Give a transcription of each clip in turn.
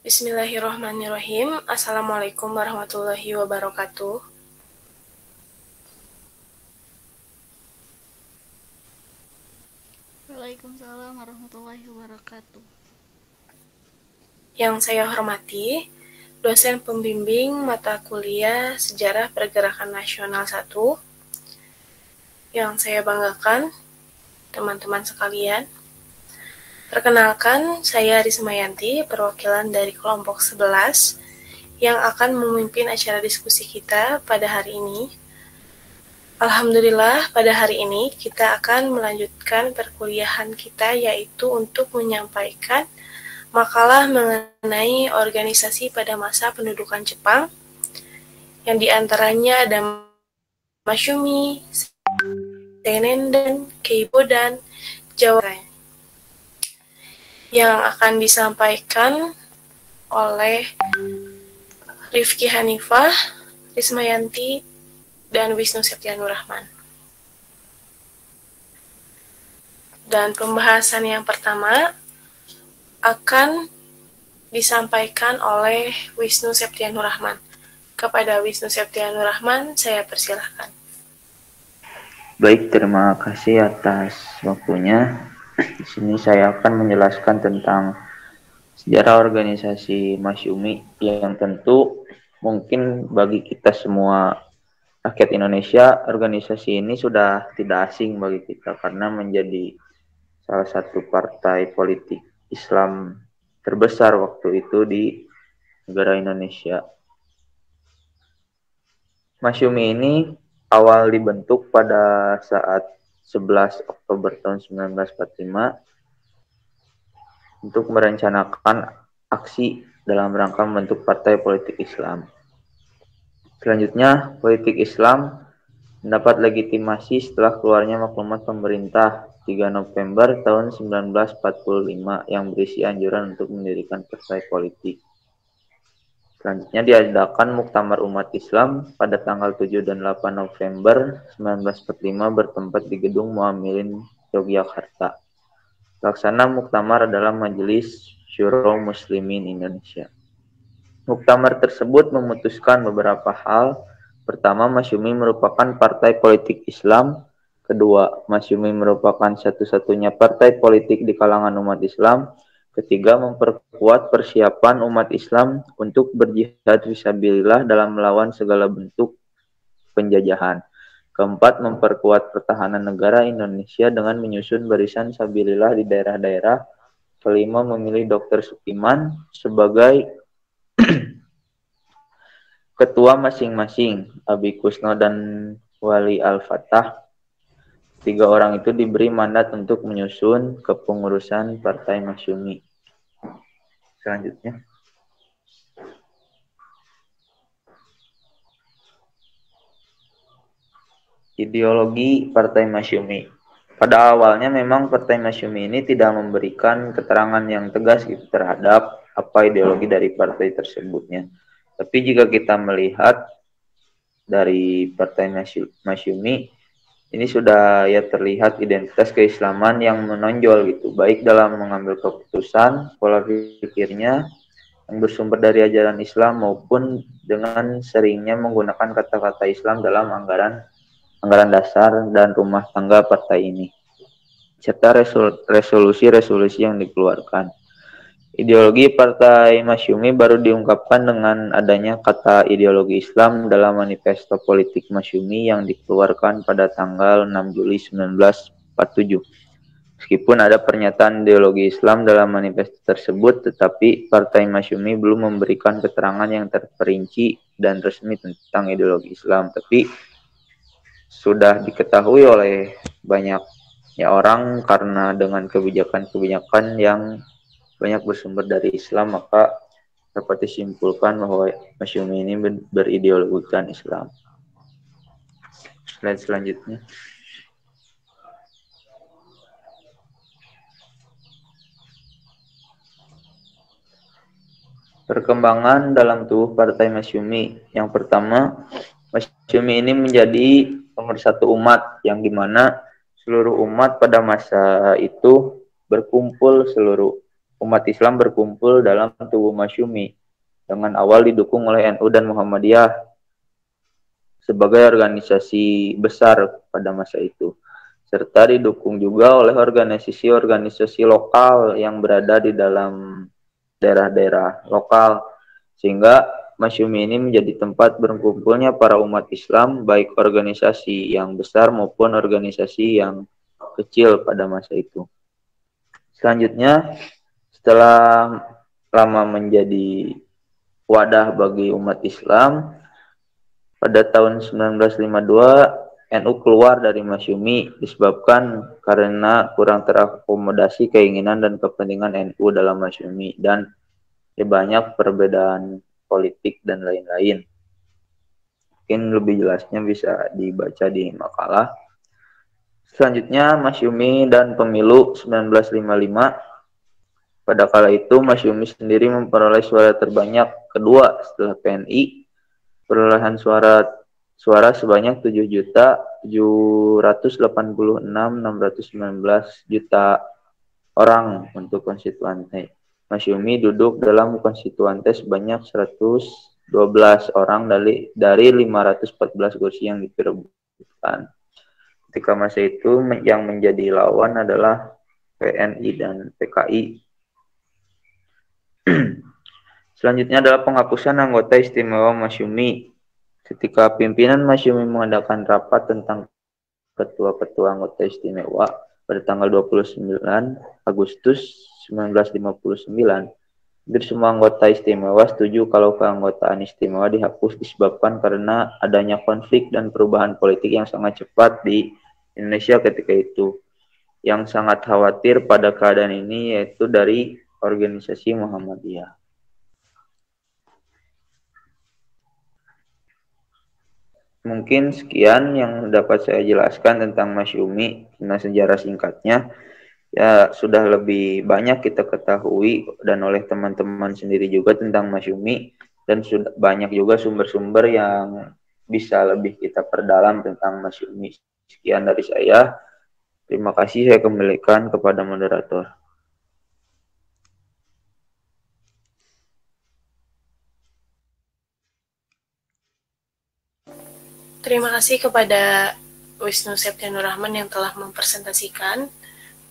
Bismillahirrahmanirrahim. Assalamualaikum warahmatullahi wabarakatuh. Waalaikumsalam warahmatullahi wabarakatuh. Yang saya hormati, dosen pembimbing mata kuliah Sejarah Pergerakan Nasional 1. Yang saya banggakan, teman-teman sekalian. Perkenalkan, saya Rismayanti, perwakilan dari kelompok 11 yang akan memimpin acara diskusi kita pada hari ini. Alhamdulillah, pada hari ini kita akan melanjutkan perkuliahan kita, yaitu untuk menyampaikan makalah mengenai organisasi pada masa pendudukan Jepang, yang diantaranya ada Masyumi, Tenenden, Keibo, dan Jawa, yang akan disampaikan oleh Rifki Hanifah, Rismayanti, dan Wisnu Septianur Rahman. Dan pembahasan yang pertama akan disampaikan oleh Wisnu Septianur Rahman. Kepada Wisnu Septianur Rahman, saya persilahkan. Baik, terima kasih atas waktunya. Di sini saya akan menjelaskan tentang sejarah organisasi Masyumi yang tentu mungkin bagi kita semua rakyat Indonesia, organisasi ini sudah tidak asing bagi kita karena menjadi salah satu partai politik Islam terbesar waktu itu di negara Indonesia. Masyumi ini awal dibentuk pada saat 11 Oktober tahun 1945 untuk merencanakan aksi dalam rangka membentuk partai politik Islam. Selanjutnya, politik Islam mendapat legitimasi setelah keluarnya maklumat pemerintah 3 November tahun 1945 yang berisi anjuran untuk mendirikan partai politik. Selanjutnya diadakan Muktamar Umat Islam pada tanggal 7 dan 8 November 1945 bertempat di Gedung Muhamilin, Yogyakarta. Pelaksana Muktamar adalah Majelis Syuro Muslimin Indonesia. Muktamar tersebut memutuskan beberapa hal. Pertama, Masyumi merupakan partai politik Islam. Kedua, Masyumi merupakan satu-satunya partai politik di kalangan umat Islam. Ketiga, memperkuat persiapan umat Islam untuk berjihad fisabilillah dalam melawan segala bentuk penjajahan. Keempat, memperkuat pertahanan negara Indonesia dengan menyusun barisan sabilillah di daerah-daerah. Kelima, memilih Dr. Sukiman sebagai ketua masing-masing, Abi Kusno dan Wali Al-Fatah. 3 orang itu diberi mandat untuk menyusun kepengurusan Partai Masyumi. Selanjutnya. Ideologi Partai Masyumi. Pada awalnya memang Partai Masyumi ini tidak memberikan keterangan yang tegas gitu terhadap apa ideologi dari partai tersebutnya. Tapi jika kita melihat dari Partai Masyumi, ini sudah ya terlihat identitas keislaman yang menonjol gitu, baik dalam mengambil keputusan, pola pikirnya yang bersumber dari ajaran Islam maupun dengan seringnya menggunakan kata-kata Islam dalam anggaran dasar dan rumah tangga partai ini, serta resolusi-resolusi yang dikeluarkan. Ideologi Partai Masyumi baru diungkapkan dengan adanya kata ideologi Islam dalam manifesto politik Masyumi yang dikeluarkan pada tanggal 6 Juli 1947. Meskipun ada pernyataan ideologi Islam dalam manifesto tersebut, tetapi Partai Masyumi belum memberikan keterangan yang terperinci dan resmi tentang ideologi Islam. Tapi sudah diketahui oleh banyaknya orang karena dengan kebijakan-kebijakan yang banyak bersumber dari Islam, maka dapat disimpulkan bahwa Masyumi ini berideologikan Islam. Slide selanjutnya. Perkembangan dalam tubuh Partai Masyumi. Yang pertama, Masyumi ini menjadi pemersatu umat, yang dimana seluruh umat pada masa itu seluruh umat Islam berkumpul dalam tubuh Masyumi dengan awal didukung oleh NU dan Muhammadiyah sebagai organisasi besar pada masa itu, serta didukung juga oleh organisasi-organisasi lokal yang berada di dalam daerah-daerah lokal, sehingga Masyumi ini menjadi tempat berkumpulnya para umat Islam, baik organisasi yang besar maupun organisasi yang kecil pada masa itu. Selanjutnya, setelah lama menjadi wadah bagi umat Islam, pada tahun 1952 NU keluar dari Masyumi disebabkan karena kurang terakomodasi keinginan dan kepentingan NU dalam Masyumi dan banyak perbedaan politik dan lain-lain. Mungkin lebih jelasnya bisa dibaca di makalah. Selanjutnya, Masyumi dan pemilu 1955. Pada kala itu, Masyumi sendiri memperoleh suara terbanyak kedua setelah PNI. Perolehan suara sebanyak 7.786.619 juta orang untuk konstituante. Masyumi duduk dalam konstituante sebanyak 112 orang dari 514 kursi yang diperebutkan. Ketika masa itu yang menjadi lawan adalah PNI dan PKI. Selanjutnya adalah penghapusan anggota istimewa Masyumi. Ketika pimpinan Masyumi mengadakan rapat tentang ketua-ketua anggota istimewa pada tanggal 29 Agustus 1959, hampir semua anggota istimewa setuju kalau keanggotaan istimewa dihapus disebabkan karena adanya konflik dan perubahan politik yang sangat cepat di Indonesia ketika itu. Yang sangat khawatir pada keadaan ini yaitu dari organisasi Muhammadiyah. Mungkin sekian yang dapat saya jelaskan tentang Masyumi. Nah, sejarah singkatnya ya sudah lebih banyak kita ketahui dan oleh teman-teman sendiri juga tentang Masyumi, dan sudah banyak juga sumber-sumber yang bisa lebih kita perdalam tentang Masyumi. Sekian dari saya. Terima kasih, saya kembalikan kepada moderator. Terima kasih kepada Wisnu Septianur Rahman yang telah mempresentasikan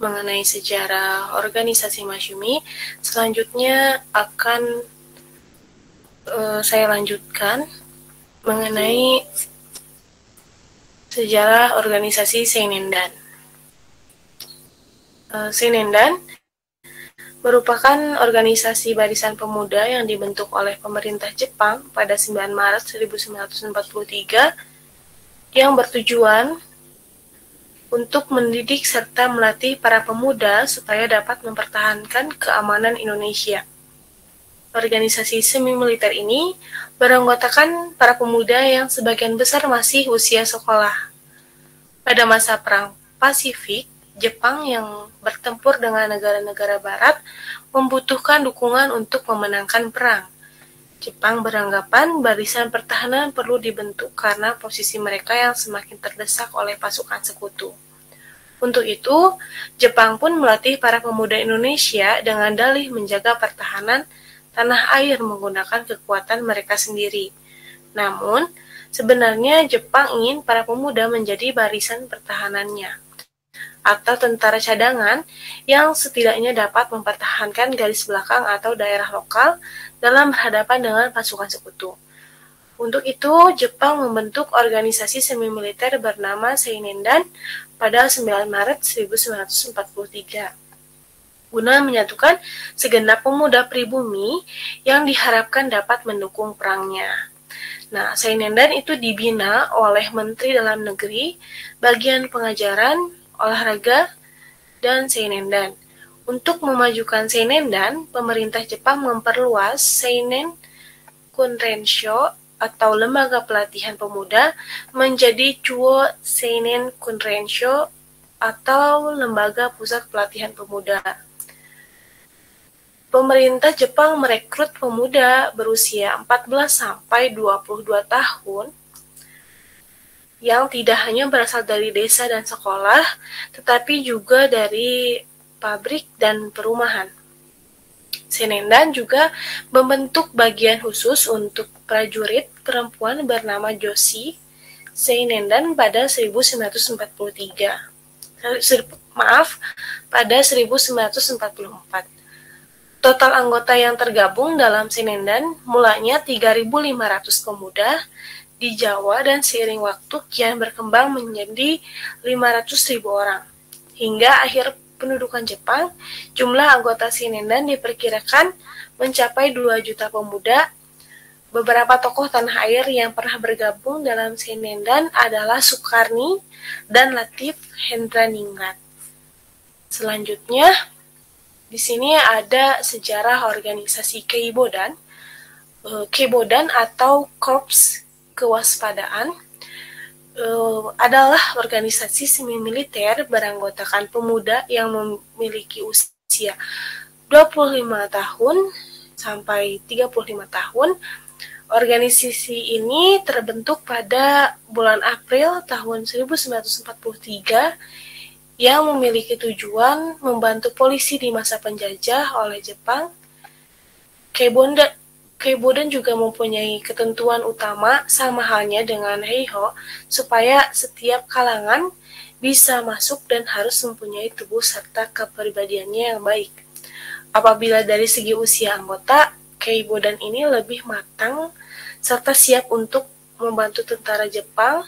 mengenai sejarah organisasi Masyumi. Selanjutnya akan saya lanjutkan mengenai sejarah organisasi Seinendan. Seinendan merupakan organisasi barisan pemuda yang dibentuk oleh pemerintah Jepang pada 9 Maret 1943 yang bertujuan untuk mendidik serta melatih para pemuda supaya dapat mempertahankan keamanan Indonesia. Organisasi semi-militer ini beranggotakan para pemuda yang sebagian besar masih usia sekolah. Pada masa Perang Pasifik, Jepang yang bertempur dengan negara-negara Barat membutuhkan dukungan untuk memenangkan perang. Jepang beranggapan barisan pertahanan perlu dibentuk karena posisi mereka yang semakin terdesak oleh pasukan sekutu. Untuk itu, Jepang pun melatih para pemuda Indonesia dengan dalih menjaga pertahanan tanah air menggunakan kekuatan mereka sendiri. Namun, sebenarnya Jepang ingin para pemuda menjadi barisan pertahanannya, atau tentara cadangan yang setidaknya dapat mempertahankan garis belakang atau daerah lokal dalam berhadapan dengan pasukan sekutu. Untuk itu, Jepang membentuk organisasi semi-militer bernama Seinendan pada 9 Maret 1943, guna menyatukan segenap pemuda pribumi yang diharapkan dapat mendukung perangnya. Nah, Seinendan itu dibina oleh Menteri Dalam Negeri, Bagian Pengajaran, Olahraga, dan Seinendan. Untuk memajukan Seinendan, pemerintah Jepang memperluas Seinen Kunrensho atau Lembaga Pelatihan Pemuda menjadi Chuo Seinen Kunrensho atau Lembaga Pusat Pelatihan Pemuda. Pemerintah Jepang merekrut pemuda berusia 14 sampai 22 tahun yang tidak hanya berasal dari desa dan sekolah, tetapi juga dari pabrik, dan perumahan. Senendan juga membentuk bagian khusus untuk prajurit perempuan bernama Joshi Seinendan pada 1943. Pada 1944. Total anggota yang tergabung dalam Senendan mulanya 3.500 pemuda di Jawa dan seiring waktu kian berkembang menjadi 500.000 orang. Hingga akhir pendudukan Jepang, jumlah anggota Senendan diperkirakan mencapai 2 juta pemuda. Beberapa tokoh tanah air yang pernah bergabung dalam Senendan adalah Sukarni dan Latif Hendraningrat. Selanjutnya, di sini ada sejarah organisasi Keibodan. Keibodan atau Korps Kewaspadaan adalah organisasi semi militer beranggotakan pemuda yang memiliki usia 25 tahun sampai 35 tahun. Organisasi ini terbentuk pada bulan April tahun 1943 yang memiliki tujuan membantu polisi di masa penjajah oleh Jepang. Keibodan juga mempunyai ketentuan utama sama halnya dengan Heiho, supaya setiap kalangan bisa masuk dan harus mempunyai tubuh serta kepribadiannya yang baik. Apabila dari segi usia anggota, Keibodan ini lebih matang serta siap untuk membantu tentara Jepang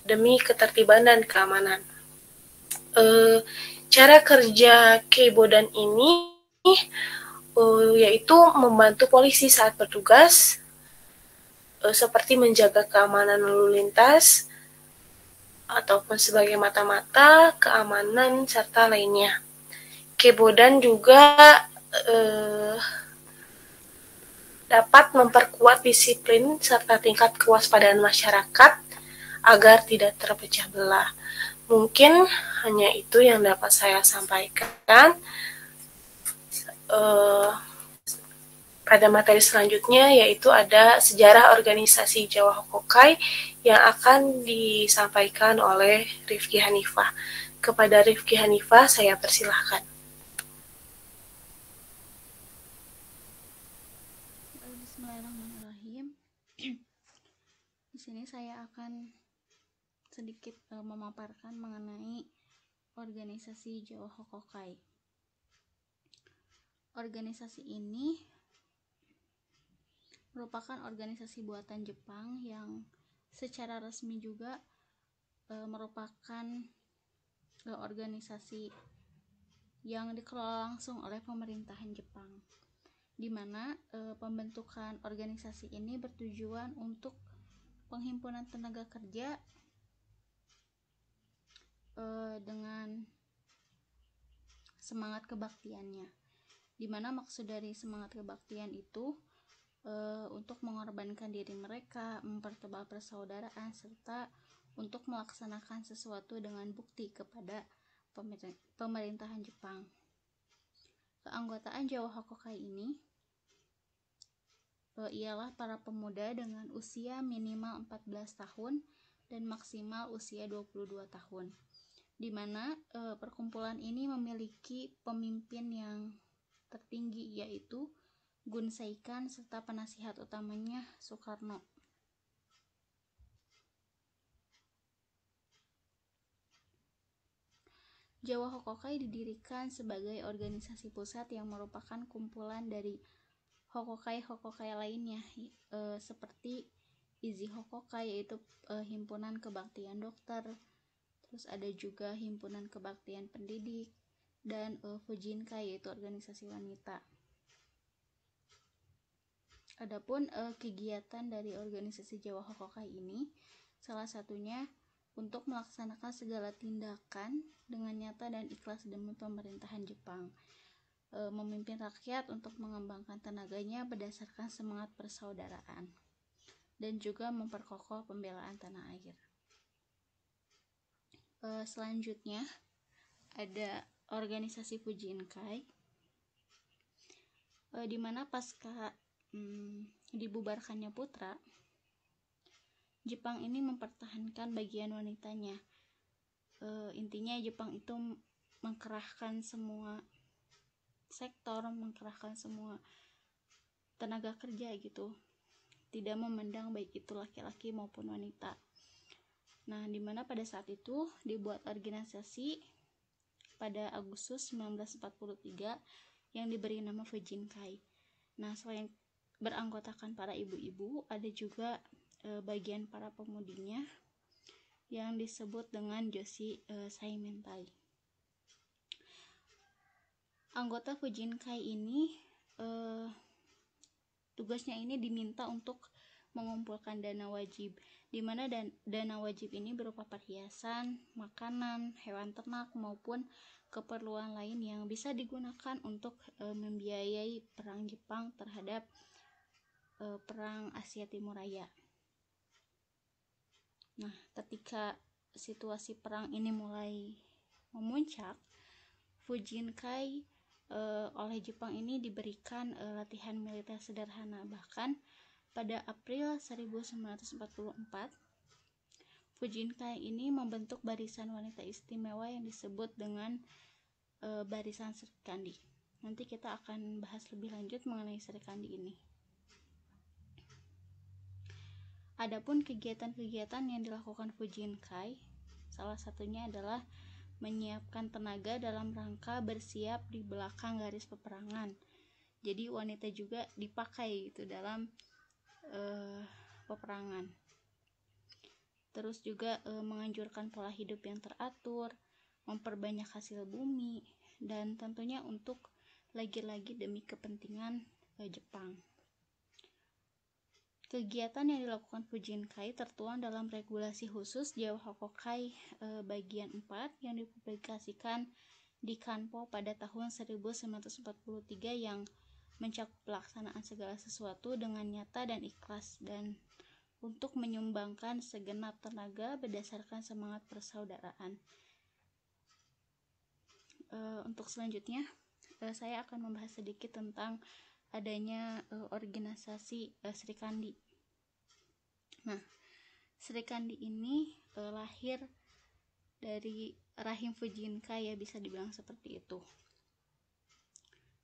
demi ketertiban dan keamanan. Cara kerja Keibodan ini yaitu membantu polisi saat bertugas, seperti menjaga keamanan lalu lintas ataupun sebagai mata-mata keamanan serta lainnya. Keibodan juga dapat memperkuat disiplin serta tingkat kewaspadaan masyarakat agar tidak terpecah belah. Mungkin hanya itu yang dapat saya sampaikan. Pada materi selanjutnya, yaitu ada sejarah organisasi Jawa Hokokai yang akan disampaikan oleh Rifki Hanifah. Kepada Rifki Hanifah, saya persilahkan. Bismillahirrahmanirrahim. Di sini saya akan sedikit memaparkan mengenai organisasi Jawa Hokokai. Organisasi ini merupakan organisasi buatan Jepang yang secara resmi juga merupakan organisasi yang dikelola langsung oleh pemerintahan Jepang, di mana pembentukan organisasi ini bertujuan untuk penghimpunan tenaga kerja dengan semangat kebaktiannya, di mana maksud dari semangat kebaktian itu untuk mengorbankan diri mereka, mempertebal persaudaraan, serta untuk melaksanakan sesuatu dengan bukti kepada pemerintahan Jepang. Keanggotaan Jawa Hokokai ini ialah para pemuda dengan usia minimal 14 tahun dan maksimal usia 22 tahun, di mana perkumpulan ini memiliki pemimpin yang tertinggi, yaitu Gun Seikan, serta penasihat utamanya Soekarno. Jawa Hokokai didirikan sebagai organisasi pusat yang merupakan kumpulan dari Hokokai lainnya, seperti Izi Hokokai, yaitu himpunan kebaktian dokter, terus ada juga himpunan kebaktian pendidik, dan Fujinkai, yaitu organisasi wanita. Adapun kegiatan dari organisasi Jawa Hokokai ini, salah satunya untuk melaksanakan segala tindakan dengan nyata dan ikhlas demi pemerintahan Jepang, memimpin rakyat untuk mengembangkan tenaganya berdasarkan semangat persaudaraan, dan juga memperkokoh pembelaan tanah air. Selanjutnya ada organisasi Fujinkai, di mana pasca dibubarkannya Putra, Jepang ini mempertahankan bagian wanitanya. Intinya Jepang itu mengkerahkan semua sektor, mengkerahkan semua tenaga kerja gitu, tidak memandang baik itu laki-laki maupun wanita. Nah, dimana pada saat itu dibuat organisasi pada Agustus 1943 yang diberi nama Fujinkai. Nah, selain beranggotakan para ibu-ibu, ada juga bagian para pemudinya yang disebut dengan Joshi Saimentai. Anggota Fujinkai ini tugasnya ini diminta untuk mengumpulkan dana wajib, di mana dana wajib ini berupa perhiasan, makanan, hewan ternak maupun keperluan lain yang bisa digunakan untuk membiayai perang Jepang terhadap perang Asia Timur Raya. Nah, ketika situasi perang ini mulai memuncak, Fujinkai oleh Jepang ini diberikan latihan militer sederhana. Bahkan pada April 1944, Fujinkai ini membentuk barisan wanita istimewa yang disebut dengan barisan Serikandi. Nanti kita akan bahas lebih lanjut mengenai Serikandi ini. Adapun kegiatan-kegiatan yang dilakukan Fujinkai, salah satunya adalah menyiapkan tenaga dalam rangka bersiap di belakang garis peperangan. Jadi wanita juga dipakai gitu dalam peperangan. Terus juga menganjurkan pola hidup yang teratur, memperbanyak hasil bumi, dan tentunya untuk lagi-lagi demi kepentingan Jepang. Kegiatan yang dilakukan Fujinkai tertuang dalam regulasi khusus Jawa Hokokai bagian 4 yang dipublikasikan di Kanpo pada tahun 1943 yang mencakup pelaksanaan segala sesuatu dengan nyata dan ikhlas, dan untuk menyumbangkan segenap tenaga berdasarkan semangat persaudaraan. Untuk selanjutnya saya akan membahas sedikit tentang adanya organisasi Serikandi. Nah, Serikandi ini lahir dari rahim Fujinkai, ya bisa dibilang seperti itu.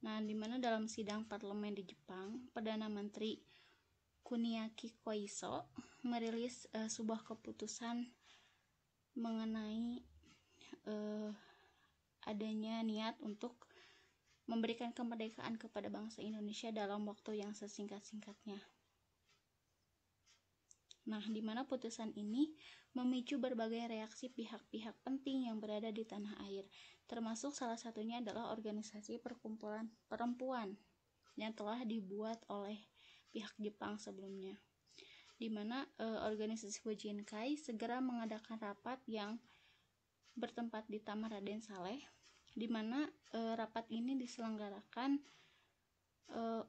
Nah, dimana dalam sidang parlemen di Jepang, Perdana Menteri Kuniaki Koiso merilis sebuah keputusan mengenai adanya niat untuk memberikan kemerdekaan kepada bangsa Indonesia dalam waktu yang sesingkat-singkatnya. Nah, di mana putusan ini memicu berbagai reaksi pihak-pihak penting yang berada di tanah air, termasuk salah satunya adalah organisasi perkumpulan perempuan yang telah dibuat oleh pihak Jepang sebelumnya, di mana organisasi Fujinkai segera mengadakan rapat yang bertempat di Taman Raden Saleh, di mana rapat ini diselenggarakan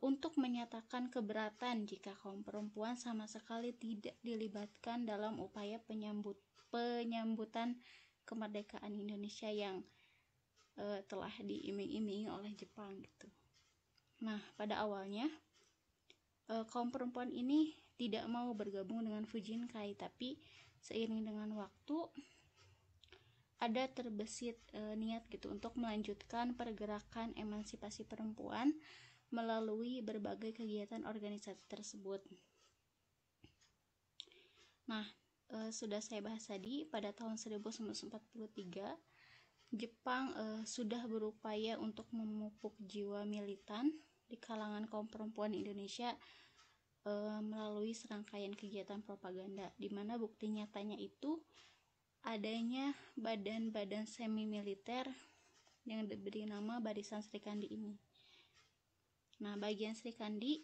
untuk menyatakan keberatan jika kaum perempuan sama sekali tidak dilibatkan dalam upaya penyambutan kemerdekaan Indonesia yang telah diiming-imingi oleh Jepang gitu. Nah, pada awalnya kaum perempuan ini tidak mau bergabung dengan Fujinkai, tapi seiring dengan waktu ada terbesit niat gitu untuk melanjutkan pergerakan emansipasi perempuan melalui berbagai kegiatan organisasi tersebut. Nah, sudah saya bahas tadi, pada tahun 1943 Jepang sudah berupaya untuk memupuk jiwa militan di kalangan kaum perempuan Indonesia melalui serangkaian kegiatan propaganda, di mana bukti nyatanya itu adanya badan-badan semi militer yang diberi nama Barisan Serikandi ini. Nah, bagian Serikandi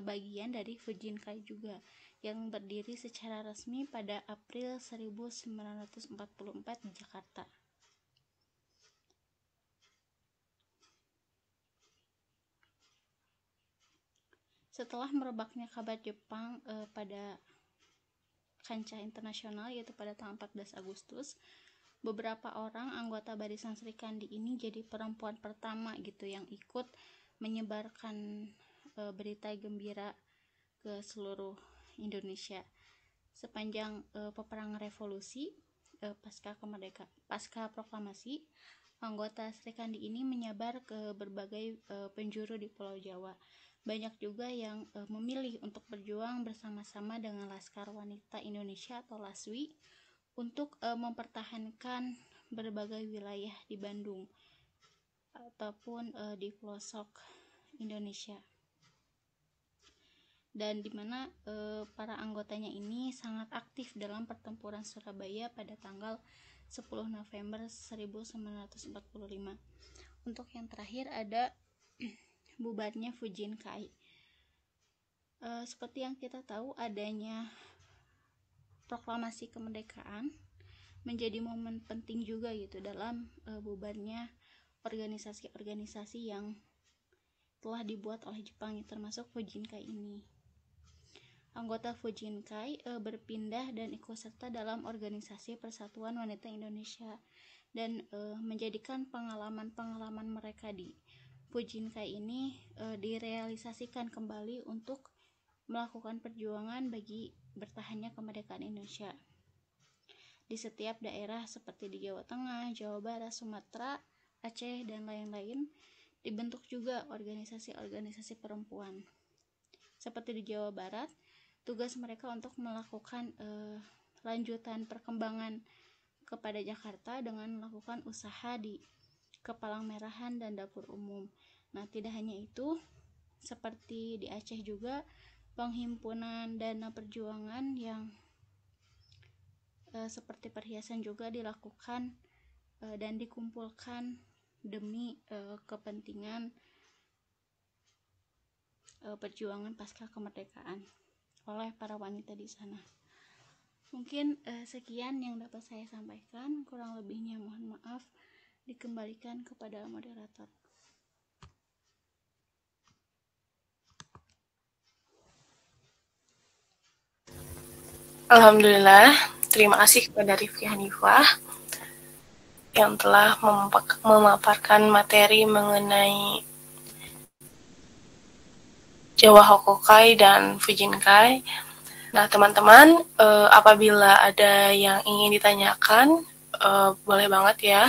bagian dari Fujinkai juga, yang berdiri secara resmi pada April 1944 di Jakarta. Setelah merebaknya kabar Jepang pada kancah internasional, yaitu pada tanggal 14 Agustus, beberapa orang anggota Barisan Serikandi ini jadi perempuan pertama gitu yang ikut menyebarkan berita gembira ke seluruh Indonesia sepanjang peperangan revolusi pasca proklamasi anggota Sri Kandi ini menyebar ke berbagai penjuru di Pulau Jawa. Banyak juga yang memilih untuk berjuang bersama-sama dengan Laskar Wanita Indonesia atau LASWI untuk mempertahankan berbagai wilayah di Bandung ataupun di pelosok Indonesia. Dan di mana para anggotanya ini sangat aktif dalam pertempuran Surabaya pada tanggal 10 November 1945. Untuk yang terakhir ada bubarnya Fujinkai. Seperti yang kita tahu, adanya proklamasi kemerdekaan menjadi momen penting juga gitu dalam bubarnya organisasi-organisasi yang telah dibuat oleh Jepang, termasuk Fujinkai ini. Anggota Fujinkai berpindah dan ikut serta dalam organisasi Persatuan Wanita Indonesia dan menjadikan pengalaman-pengalaman mereka di Fujinkai ini direalisasikan kembali untuk melakukan perjuangan bagi bertahannya kemerdekaan Indonesia. Di setiap daerah seperti di Jawa Tengah, Jawa Barat, Sumatera, Aceh, dan lain-lain, dibentuk juga organisasi-organisasi perempuan. Seperti di Jawa Barat, tugas mereka untuk melakukan lanjutan perkembangan kepada Jakarta dengan melakukan usaha di Kepalang Merahan dan dapur umum. Nah, tidak hanya itu, seperti di Aceh juga penghimpunan dana perjuangan yang seperti perhiasan juga dilakukan dan dikumpulkan demi kepentingan perjuangan pasca kemerdekaan oleh para wanita di sana. Mungkin sekian yang dapat saya sampaikan, kurang lebihnya mohon maaf, dikembalikan kepada moderator. Alhamdulillah, terima kasih kepada Rifki Hanifah yang telah memaparkan materi mengenai Jawa Hokokai dan Fujinkai. Nah, teman-teman, apabila ada yang ingin ditanyakan, boleh banget ya.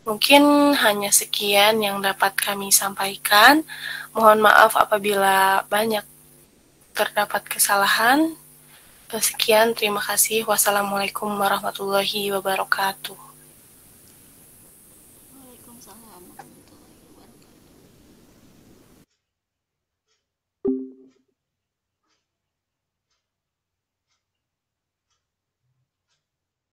Mungkin hanya sekian yang dapat kami sampaikan. Mohon maaf apabila banyak terdapat kesalahan. Sekian, terima kasih. Wassalamualaikum warahmatullahi wabarakatuh.